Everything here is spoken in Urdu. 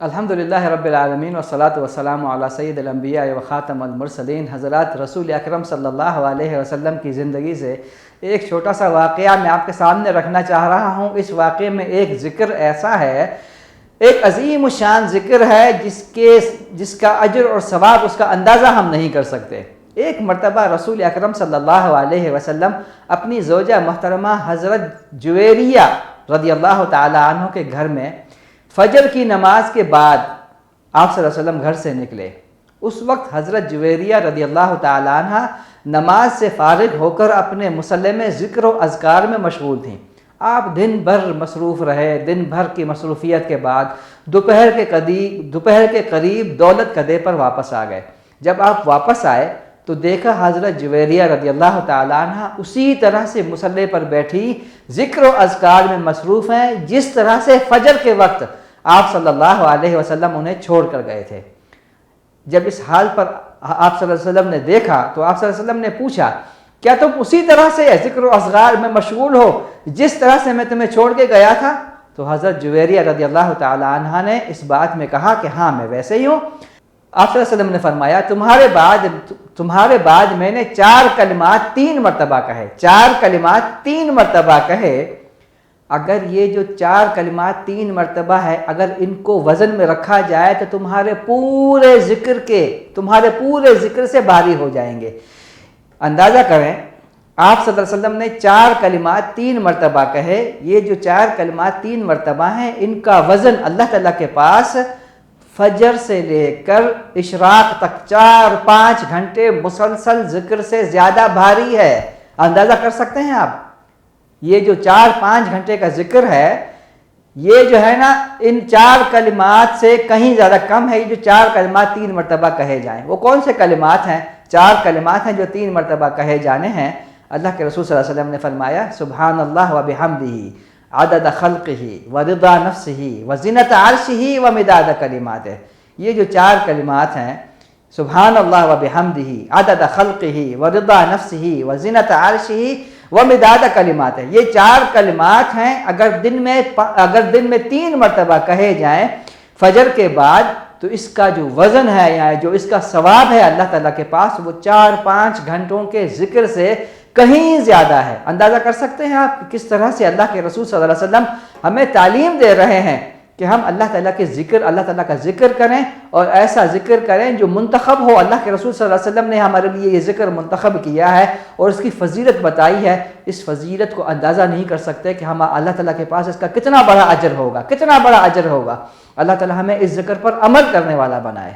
الحمدللہ رب العالمین والصلاة والسلام علی سید الانبیاء و خاتم المرسلین۔ حضرات رسول اکرم صلی اللہ علیہ وسلم کی زندگی سے ایک چھوٹا سا واقعہ میں آپ کے سامنے رکھنا چاہ رہا ہوں۔ اس واقعے میں ایک ذکر ایسا ہے، ایک عظیم الشان ذکر ہے جس کا اجر اور ثواب اس کا اندازہ ہم نہیں کر سکتے۔ ایک مرتبہ رسول اکرم صلی اللہ علیہ وسلم اپنی زوجہ محترمہ حضرت جویریہ رضی اللہ تعالی عنہ کے گھر میں فجر کی نماز کے بعد آپ صلی اللہ علیہ وسلم گھر سے نکلے۔ اس وقت حضرت جویریہ رضی اللہ تعالی عنہ نماز سے فارغ ہو کر اپنے مصلی میں ذکر و اذکار میں مشغول تھیں۔ آپ دن بھر مصروف رہے، دن بھر کی مصروفیت کے بعد دوپہر کے قریب دولت کدے پر واپس آ گئے۔ جب آپ واپس آئے تو دیکھا حضرت جویریہ رضی اللہ تعالی عنہ اسی طرح سے مصلی پر بیٹھی ذکر و اذکار میں مصروف ہیں جس طرح سے فجر کے وقت آپ صلی اللہ علیہ وسلم انہیں چھوڑ کر گئے تھے۔ جب اس حال پر آپ صلی اللہ علیہ وسلم نے دیکھا تو آپ صلی اللہ علیہ وسلم نے پوچھا، کیا تم اسی طرح سے ذکر و اذکار میں مشغول ہو جس طرح سے میں تمہیں چھوڑ کے گیا تھا؟ تو حضرت جویریہ رضی اللہ تعالی عنہ نے اس بات میں کہا کہ ہاں میں ویسے ہی ہوں۔ آپ صلی اللہ علیہ وسلم نے فرمایا، تمہارے بعد میں نے 4 کلمات 3 مرتبہ کہے، 4 کلمات 3 مرتبہ کہے۔ اگر یہ جو 4 کلمات 3 مرتبہ ہے، اگر ان کو وزن میں رکھا جائے تو تمہارے پورے ذکر سے بھاری ہو جائیں گے۔ اندازہ کریں، آپ صلی اللہ علیہ وسلم نے 4 کلمات 3 مرتبہ کہے۔ یہ جو 4 کلمات 3 مرتبہ ہیں، ان کا وزن اللہ تعالیٰ کے پاس فجر سے لے کر اشراق تک 4-5 گھنٹے مسلسل ذکر سے زیادہ بھاری ہے۔ اندازہ کر سکتے ہیں آپ؟ یہ جو 4-5 گھنٹے کا ذکر ہے، یہ جو ہے نا ان 4 کلمات سے کہیں زیادہ کم ہے۔ یہ جو 4 کلمات 3 مرتبہ کہے جائیں، وہ کون سے کلمات ہیں؟ 4 کلمات ہیں جو 3 مرتبہ کہے جانے ہیں۔ اللہ کے رسول صلی اللہ علیہ وسلم نے فرمایا، سبحان اللہ و بحمدہ عدد خلقہ ورضا نفسہ وزنۃ عرشہ ومداد کلماتہ۔ یہ جو 4 کلمات ہیں، سبحان اللہ و بحمدہ عدد خلقہ ورضا نفسہ وزنۃ عرشہ ومداد کلماتہ، یہ 4 کلمات ہیں۔ اگر دن میں 3 مرتبہ کہے جائیں فجر کے بعد تو اس کا جو وزن ہے یا جو اس کا ثواب ہے اللہ تعالیٰ کے پاس، وہ 4-5 گھنٹوں کے ذکر سے کہیں زیادہ ہے۔ اندازہ کر سکتے ہیں آپ کس طرح سے اللہ کے رسول صلی اللہ علیہ وسلم ہمیں تعلیم دے رہے ہیں کہ ہم اللہ تعالیٰ کا ذکر کریں، اور ایسا ذکر کریں جو منتخب ہو۔ اللہ کے رسول صلی اللہ علیہ وسلم نے ہمارے لیے یہ ذکر منتخب کیا ہے اور اس کی فضیلت بتائی ہے۔ اس فضیلت کو اندازہ نہیں کر سکتے کہ ہم اللہ تعالیٰ کے پاس اس کا کتنا بڑا اجر ہوگا۔ اللہ تعالیٰ ہمیں اس ذکر پر عمل کرنے والا بنائے۔